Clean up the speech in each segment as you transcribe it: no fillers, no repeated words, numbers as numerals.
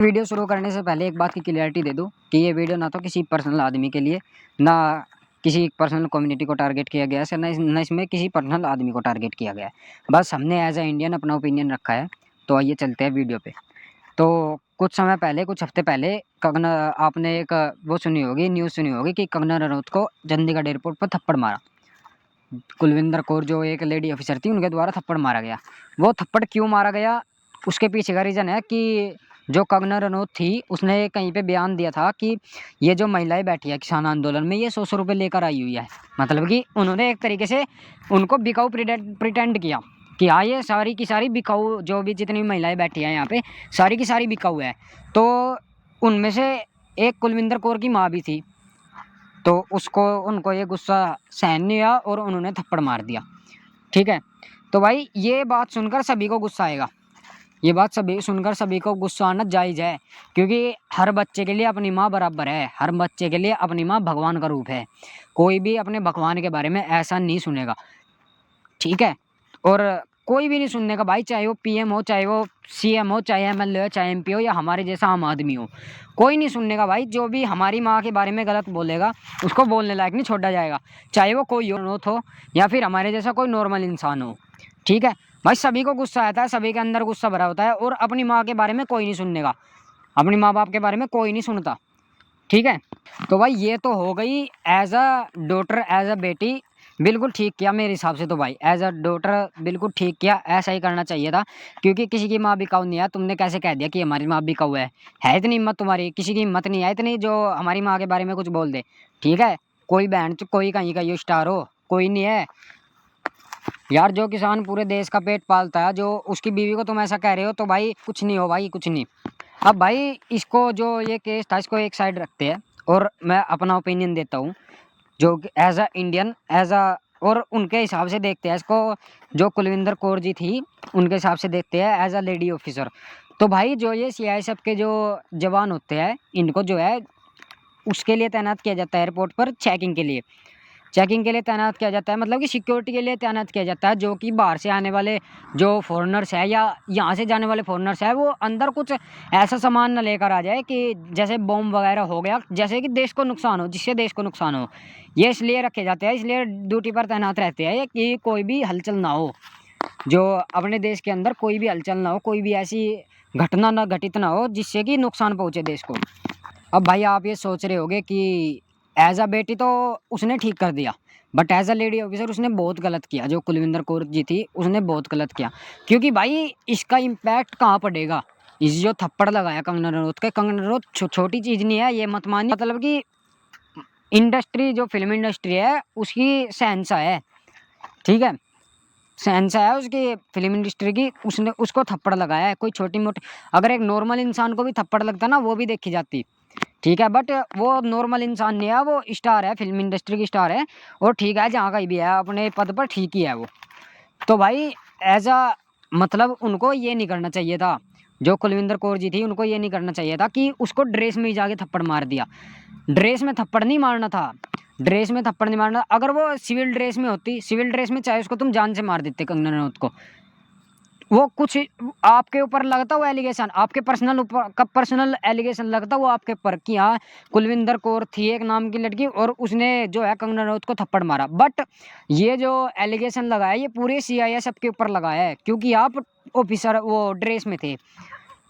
Video शुरू करने से पहले एक बात की क्लियरिटी दे दूं कि ये वीडियो ना तो किसी पर्सनल आदमी के लिए, ना किसी पर्सनल कम्युनिटी को टारगेट किया गया है, ना इसमें किसी पर्सनल आदमी को टारगेट किया गया है। बस हमने एज अ इंडियन अपना ओपिनियन रखा है। तो आइए चलते हैं वीडियो पे। तो कुछ समय पहले, कुछ हफ्ते पहले कंगना, आपने एक वो सुनी होगी, न्यूज़ सुनी होगी कि कंगना रनौत को चंडीगढ़ एयरपोर्ट पर थप्पड़ मारा। कुलविंदर कौर जो एक लेडी ऑफिसर थी, उनके द्वारा थप्पड़ मारा गया। वो थप्पड़ क्यों मारा गया, उसके पीछे का रीज़न है कि जो कंगना रनौत थी, उसने कहीं पे बयान दिया था कि ये जो महिलाएं बैठी है किसान आंदोलन में, ये 100 रुपये लेकर आई हुई है। मतलब कि उन्होंने एक तरीके से उनको बिकाऊ प्रिटेंड किया कि हाँ, ये सारी की सारी बिकाऊ, जो भी जितनी महिलाएं बैठी हैं यहाँ पे, सारी की सारी बिकाऊ है। तो उनमें से एक कुलविंदर कौर की माँ भी थी। तो उनको ये गुस्सा सहन नहीं हुआ और उन्होंने थप्पड़ मार दिया। ठीक है, तो भाई ये बात सुनकर सभी को गुस्सा आएगा। ये बात सभी सुनकर सभी को गुस्सा आना जायज़ है, क्योंकि हर बच्चे के लिए अपनी माँ बराबर है। हर बच्चे के लिए अपनी माँ भगवान का रूप है। कोई भी अपने भगवान के बारे में ऐसा नहीं सुनेगा। ठीक है, और कोई भी नहीं सुनने का भाई, चाहे वो पीएम हो, चाहे वो सीएम हो, चाहे एमएलए हो, चाहे एमपी हो, या हमारे जैसा आम आदमी हो, कोई नहीं सुनने का भाई। जो भी हमारी माँ के बारे में गलत बोलेगा, उसको बोलने लायक नहीं छोड़ा जाएगा, चाहे वो कोई हो या फिर हमारे जैसा कोई नॉर्मल इंसान हो। ठीक है भाई, सभी को गुस्सा आता है, सभी के अंदर गुस्सा भरा होता है, और अपनी माँ के बारे में कोई नहीं सुनने का, अपनी माँ बाप के बारे में कोई नहीं सुनता। ठीक है, तो भाई ये तो हो गई as a daughter, as a बेटी, बिल्कुल ठीक किया मेरे हिसाब से। तो भाई एज अ डॉटर बिल्कुल ठीक किया, ऐसा ही करना चाहिए था, क्योंकि किसी की माँ बिकाऊ नहीं है। तुमने कैसे कह दिया कि हमारी माँ बिकाऊ है इतनी हिम्मत तुम्हारी? किसी की हिम्मत नहीं है इतनी जो हमारी माँ के बारे में कुछ बोल दे। ठीक है, कोई बहन, कोई कहीं का ये स्टार हो, कोई नहीं है यार। जो किसान पूरे देश का पेट पालता है, जो उसकी बीवी को तुम ऐसा कह रहे हो, तो भाई कुछ नहीं हो भाई, कुछ नहीं। अब भाई इसको, जो ये केस था, इसको एक साइड रखते हैं और मैं अपना ओपिनियन देता हूँ, जो as a Indian, as a, और उनके हिसाब से देखते हैं इसको। जो कुलविंदर कौर जी थी, उनके हिसाब से देखते हैं एज अ लेडी ऑफिसर। तो भाई जो ये सीआईएसएफ के जो जवान होते हैं, इनको जो है उसके लिए तैनात किया जाता है एयरपोर्ट पर, चेकिंग के लिए तैनात किया जाता है, मतलब कि सिक्योरिटी के लिए तैनात किया जाता है। जो कि बाहर से आने वाले जो फॉरेनर्स है, या यहाँ से जाने वाले फॉरेनर्स है, वो अंदर कुछ ऐसा सामान ना लेकर आ जाए कि जैसे बॉम्ब वगैरह हो गया, जैसे कि देश को नुकसान हो, जिससे देश को नुकसान हो। ये इसलिए रखे जाते हैं, इसलिए ड्यूटी पर तैनात रहते हैं कि कोई भी हलचल ना हो, जो अपने देश के अंदर कोई भी हलचल ना हो, कोई भी ऐसी घटना ना घटित ना हो जिससे कि नुकसान पहुँचे देश को। अब भाई आप ये सोच रहे होगे कि एज अ बेटी तो उसने ठीक कर दिया, but as a lady officer उसने बहुत गलत किया। जो कुलविंदर कौर जी थी, उसने बहुत गलत किया, क्योंकि भाई इसका इम्पैक्ट कहाँ पड़ेगा? इस जो थप्पड़ लगाया कंगना रनौत के, कंगना रनौत छोटी चीज़ नहीं है, ये मत मानिए। मतलब कि इंडस्ट्री, जो फिल्म इंडस्ट्री है, उसकी शहंशाह है। ठीक है, शहंशाह है उसकी फिल्म इंडस्ट्री की, उसने उसको थप्पड़ लगाया है। कोई छोटी मोटी, अगर एक नॉर्मल इंसान को भी थप्पड़ लगता ना, वो भी देखी जाती। ठीक है, बट वो नॉर्मल इंसान नहीं है, वो स्टार है, फिल्म इंडस्ट्री की स्टार है, और ठीक है, जहाँ कहीं भी है अपने पद पर ठीक ही है वो। तो भाई एज अ, मतलब उनको ये नहीं करना चाहिए था। जो कुलविंदर कौर जी थी, उनको ये नहीं करना चाहिए था कि उसको ड्रेस में ही जाके थप्पड़ मार दिया। ड्रेस में थप्पड़ नहीं मारना था, ड्रेस में थप्पड़ नहीं मारना। अगर वो सिविल ड्रेस में होती, सिविल ड्रेस में, चाहे उसको तुम जान से मार देते कंगना रनौत को, वो कुछ आपके ऊपर लगता, वो एलिगेशन आपके पर्सनल ऊपर का पर्सनल एलिगेशन लगता वो आपके ऊपर कि हाँ, कुलविंदर कौर थी एक नाम की लड़की और उसने जो है कंगना रनौत को थप्पड़ मारा। बट ये जो एलिगेशन लगाया, ये पूरे सीआईएसएफ के ऊपर लगाया है, क्योंकि आप ऑफिसर वो ड्रेस में थे।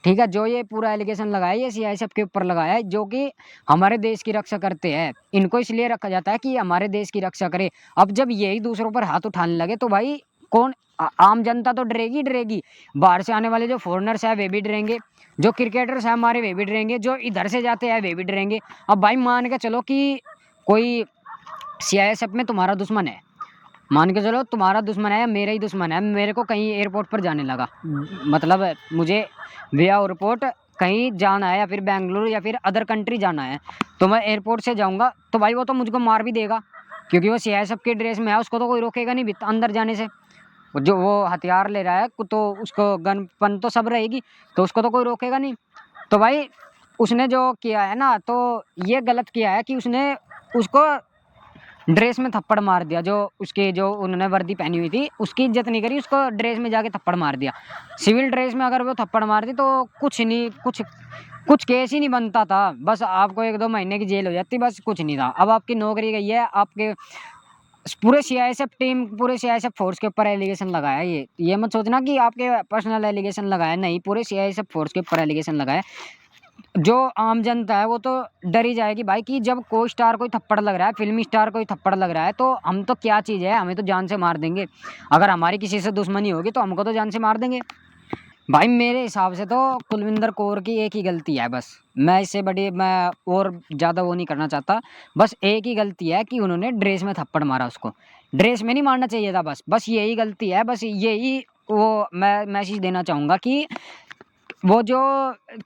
ठीक है, जो ये पूरा एलिगेशन लगाया, ये सीआईएसएफ के ऊपर लगाया है, जो कि हमारे देश की रक्षा करते हैं। इनको इसलिए रखा जाता है कि हमारे देश की रक्षा करे। अब जब यही दूसरों पर हाथ उठाने लगे, तो भाई कौन, आम जनता तो डरेगी डरेगी। बाहर से आने वाले जो फॉरेनर्स हैं, वे भी डरेंगे। जो क्रिकेटर्स हैं हमारे, वे भी डरेंगे। जो इधर से जाते हैं, वे भी डरेंगे। अब भाई मान के चलो कि कोई सीआईएसएफ में तुम्हारा दुश्मन है, मान के चलो तुम्हारा दुश्मन है या मेरा ही दुश्मन है, मेरे को कहीं एयरपोर्ट पर जाने लगा, मतलब मुझे विया एयरपोर्ट कहीं जाना है, या फिर बेंगलुरु या फिर अदर कंट्री जाना है, तो मैं एयरपोर्ट से जाऊंगा, तो भाई वो तो मुझको मार भी देगा, क्योंकि वो सीआईएसएफ के ड्रेस में है। उसको तो कोई रोकेगा नहीं अंदर जाने से। जो वो हथियार ले रहा है, तो उसको गन पन तो सब रहेगी, तो उसको तो कोई रोकेगा नहीं। तो भाई उसने जो किया है ना, तो ये गलत किया है कि उसने उसको ड्रेस में थप्पड़ मार दिया। जो उसके, जो उन्होंने वर्दी पहनी हुई थी, उसकी इज्जत नहीं करी, उसको ड्रेस में जाके थप्पड़ मार दिया। सिविल ड्रेस में अगर वो थप्पड़ मार दी तो कुछ नहीं, कुछ कुछ केस ही नहीं बनता था, बस आपको 1-2 महीने की जेल हो जाती, बस कुछ नहीं था। अब आपकी नौकरी गई है, आपके पूरे सीआईएसएफ टीम, पूरे सीआईएसएफ फोर्स के ऊपर एलिगेशन लगाया है ये मत सोचना कि आपके पर्सनल एलिगेशन लगाया, नहीं, पूरे सीआईएसएफ फोर्स के ऊपर एलिगेशन लगाया। जो आम जनता है वो तो डर ही जाएगी भाई कि जब कोई स्टार कोई थप्पड़ लग रहा है, फिल्मी स्टार कोई थप्पड़ लग रहा है, तो हम तो क्या चीज़ है, हमें तो जान से मार देंगे। अगर हमारी किसी से दुश्मनी होगी तो हमको तो जान से मार देंगे। भाई मेरे हिसाब से तो कुलविंदर कौर की एक ही गलती है बस, मैं इससे बड़ी मैं और ज़्यादा वो नहीं करना चाहता। बस एक ही गलती है कि उन्होंने ड्रेस में थप्पड़ मारा, उसको ड्रेस में नहीं मारना चाहिए था, बस यही गलती है, बस यही वो मैं मैसेज देना चाहूँगा कि वो जो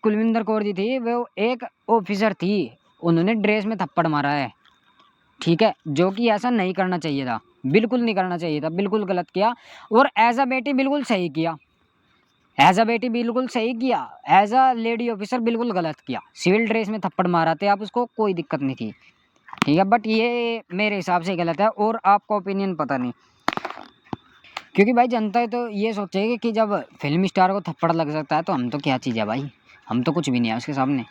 कुलविंदर कौर जी थी वो एक ऑफिसर थी, उन्होंने ड्रेस में थप्पड़ मारा है, ठीक है, जो कि ऐसा नहीं करना चाहिए था, बिल्कुल नहीं करना चाहिए था, बिल्कुल गलत किया। और एज अ बेटी बिल्कुल सही किया, एज अ बेटी बिल्कुल सही किया, एज अ लेडी ऑफिसर बिल्कुल गलत किया। सिविल ड्रेस में थप्पड़ मारा थे आप उसको, कोई दिक्कत नहीं थी, ठीक है, बट ये मेरे हिसाब से गलत है। और आपका ओपिनियन पता नहीं, क्योंकि भाई जनता तो ये सोचेगी कि जब फिल्म स्टार को थप्पड़ लग सकता है तो हम तो क्या चीज़ है भाई, हम तो कुछ भी नहीं है उसके सामने।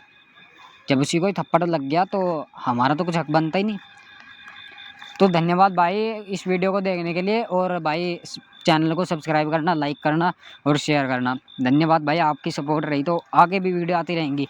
जब उसी को ही थप्पड़ लग गया तो हमारा तो कुछ हक बनता ही नहीं। तो धन्यवाद भाई इस वीडियो को देखने के लिए, और भाई इस चैनल को सब्सक्राइब करना, लाइक करना और शेयर करना। धन्यवाद भाई, आपकी सपोर्ट रही तो आगे भी वीडियो आती रहेंगी।